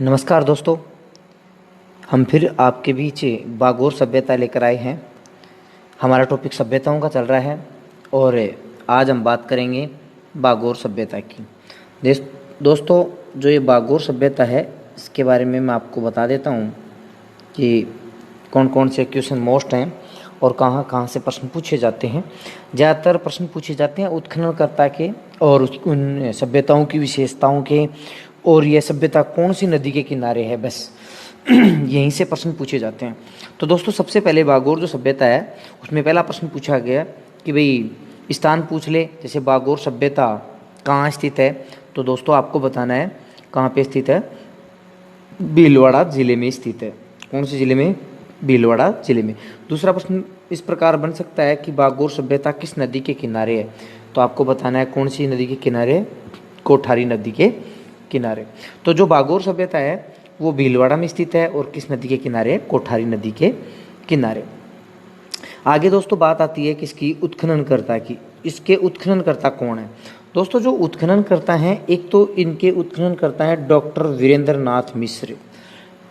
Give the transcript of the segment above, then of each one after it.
नमस्कार दोस्तों। हम फिर आपके बीच बागोर सभ्यता लेकर आए हैं। हमारा टॉपिक सभ्यताओं का चल रहा है और आज हम बात करेंगे बागोर सभ्यता की। दोस्तों, जो ये बागोर सभ्यता है इसके बारे में मैं आपको बता देता हूँ कि कौन कौन से क्वेश्चन मोस्ट हैं और कहाँ कहाँ से प्रश्न पूछे जाते हैं। ज़्यादातर प्रश्न पूछे जाते हैं उत्खननकर्ता के और उन सभ्यताओं की विशेषताओं के, और यह सभ्यता कौन सी नदी के किनारे है, बस यहीं से प्रश्न पूछे जाते हैं। तो दोस्तों, सबसे पहले बागोर जो सभ्यता है उसमें पहला प्रश्न पूछा गया कि भाई स्थान पूछ ले, जैसे बागोर सभ्यता कहाँ स्थित है। तो दोस्तों आपको बताना है कहाँ पे स्थित है। भीलवाड़ा जिले में स्थित है। कौन से जिले में? भीलवाड़ा जिले में। दूसरा प्रश्न इस प्रकार बन सकता है कि बागोर सभ्यता किस नदी के किनारे है। तो आपको बताना है कौन सी नदी के किनारे? कोठारी नदी के किनारे। तो जो बागोर सभ्यता है वो भीलवाड़ा में स्थित है और किस नदी के किनारे? कोठारी नदी के किनारे। आगे दोस्तों बात आती है किसकी? उत्खननकर्ता की। इसके उत्खननकर्ता कौन है? दोस्तों, जो उत्खननकर्ता हैं, एक तो इनके उत्खननकर्ता है डॉक्टर वीरेंद्र नाथ मिश्र।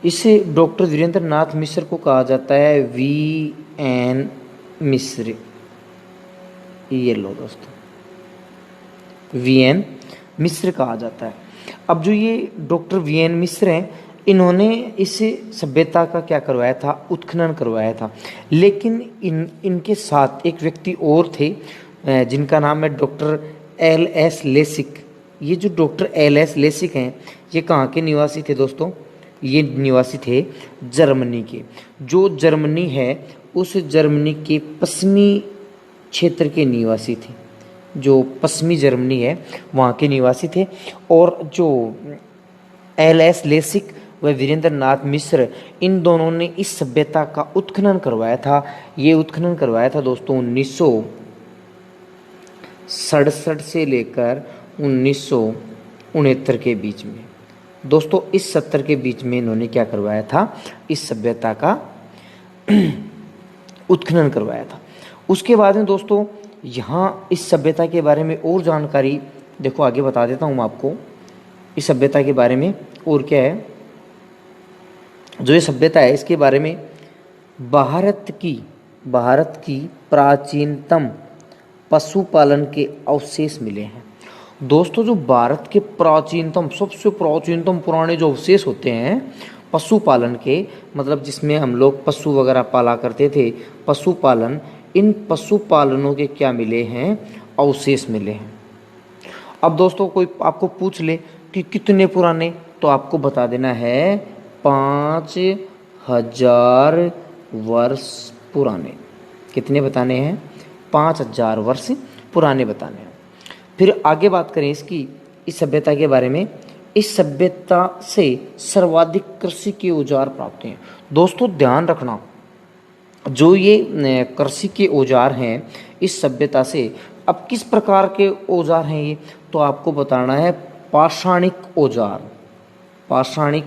इसे डॉक्टर वीरेंद्र नाथ मिश्र को कहा जाता है VN मिश्र। ये लो दोस्तों, VN मिश्र कहा जाता है। अब जो ये डॉक्टर VN मिश्र हैं, इन्होंने इस सभ्यता का क्या करवाया था? उत्खनन करवाया था। लेकिन इनके साथ एक व्यक्ति और थे जिनका नाम है डॉक्टर LS लेसिक। ये जो डॉक्टर LS लेसिक हैं, ये कहाँ के निवासी थे दोस्तों? ये निवासी थे जर्मनी के। जो जर्मनी है उस जर्मनी के पश्चिमी क्षेत्र के निवासी थे। जो पश्चिमी जर्मनी है वहाँ के निवासी थे। और जो LS लेसिक व वीरेंद्र नाथ मिश्र, इन दोनों ने इस सभ्यता का उत्खनन करवाया था। ये उत्खनन करवाया था दोस्तों 1967 से लेकर 1969 के बीच में। दोस्तों, इस 70 के बीच में इन्होंने क्या करवाया था? इस सभ्यता का उत्खनन करवाया था। उसके बाद में दोस्तों यहाँ इस सभ्यता के बारे में और जानकारी देखो, आगे बता देता हूँ मैं आपको इस सभ्यता के बारे में। और क्या है जो ये सभ्यता है, इसके बारे में भारत की प्राचीनतम पशुपालन के अवशेष मिले हैं। दोस्तों, जो भारत के प्राचीनतम, सबसे प्राचीनतम पुराने जो अवशेष होते हैं पशुपालन के, मतलब जिसमें हम लोग पशु वगैरह पाला करते थे, पशुपालन, इन पशुपालनों के क्या मिले हैं? अवशेष मिले हैं। अब दोस्तों कोई आपको पूछ ले कि कितने पुराने, तो आपको बता देना है 5000 वर्ष पुराने। कितने बताने हैं? 5000 वर्ष पुराने बताने हैं। फिर आगे बात करें इसकी, इस सभ्यता के बारे में। इस सभ्यता से सर्वाधिक कृषि के औजार प्राप्त हैं। दोस्तों ध्यान रखना, जो ये कृषि के औजार हैं इस सभ्यता से, अब किस प्रकार के औजार हैं ये? तो आपको बताना है पाषाणिक औजार। पाषाणिक,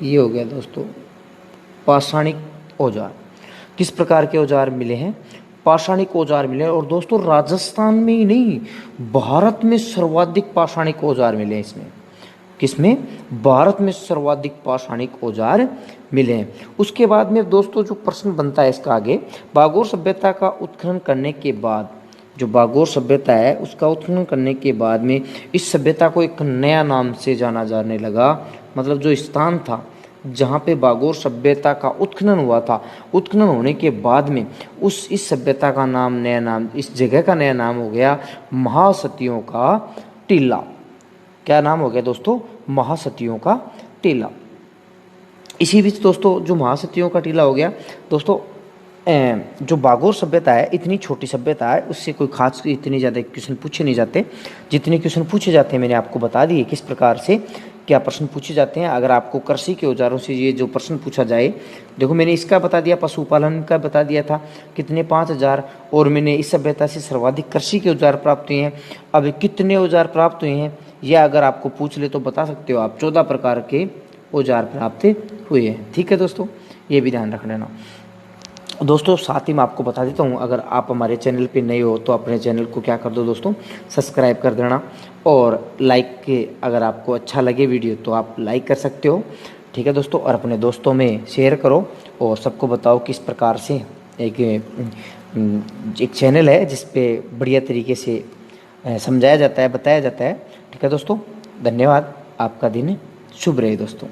ये हो गया दोस्तों पाषाणिक औजार। किस प्रकार के औजार मिले हैं? पाषाणिक औजार मिले हैं। और दोस्तों राजस्थान में ही नहीं, भारत में सर्वाधिक पाषाणिक औजार मिले हैं इसमें। किसमें? भारत में सर्वाधिक पाषाणिक औजार मिले हैं। उसके बाद में दोस्तों जो प्रश्न बनता है इसका आगे, बागोर सभ्यता का उत्खनन करने के बाद, जो बागोर सभ्यता है उसका उत्खनन करने के बाद में इस सभ्यता को एक नया नाम से जाना जाने लगा। मतलब जो स्थान था जहाँ पे बागोर सभ्यता का उत्खनन हुआ था, उत्खनन होने के बाद में इस सभ्यता का नाम, नया नाम, इस जगह का नया नाम हो गया महासतियों का टीला। क्या नाम हो गया दोस्तों? महासतियों का टीला। इसी बीच दोस्तों जो महासतियों का टीला हो गया, दोस्तों जो बागोर सभ्यता है इतनी छोटी सभ्यता है, उससे कोई खास इतने ज़्यादा क्वेश्चन पूछे नहीं जाते। जितने क्वेश्चन पूछे जाते हैं मैंने आपको बता दिए किस प्रकार से क्या प्रश्न पूछे जाते हैं। अगर आपको कृषि के औजारों से ये जो प्रश्न पूछा जाए, देखो मैंने इसका बता दिया, पशुपालन का बता दिया था कितने 5000, और मैंने इस सभ्यता से सर्वाधिक कृषि के औजार प्राप्त हुए हैं। अब कितने औजार प्राप्त हुए हैं यह अगर आपको पूछ ले तो बता सकते हो आप, 14 प्रकार के औजार प्राप्त हुए हैं। ठीक है दोस्तों, ये भी ध्यान रख लेना। दोस्तों साथ ही मैं आपको बता देता हूँ, अगर आप हमारे चैनल पे नए हो तो अपने चैनल को क्या कर दो दोस्तों, सब्सक्राइब कर देना। और लाइक के, अगर आपको अच्छा लगे वीडियो तो आप लाइक कर सकते हो, ठीक है दोस्तों। और अपने दोस्तों में शेयर करो और सबको बताओ किस प्रकार से एक चैनल है जिस पे बढ़िया तरीके से समझाया जाता है, बताया जाता है, ठीक है दोस्तों। धन्यवाद, आपका दिन शुभ रहे दोस्तों।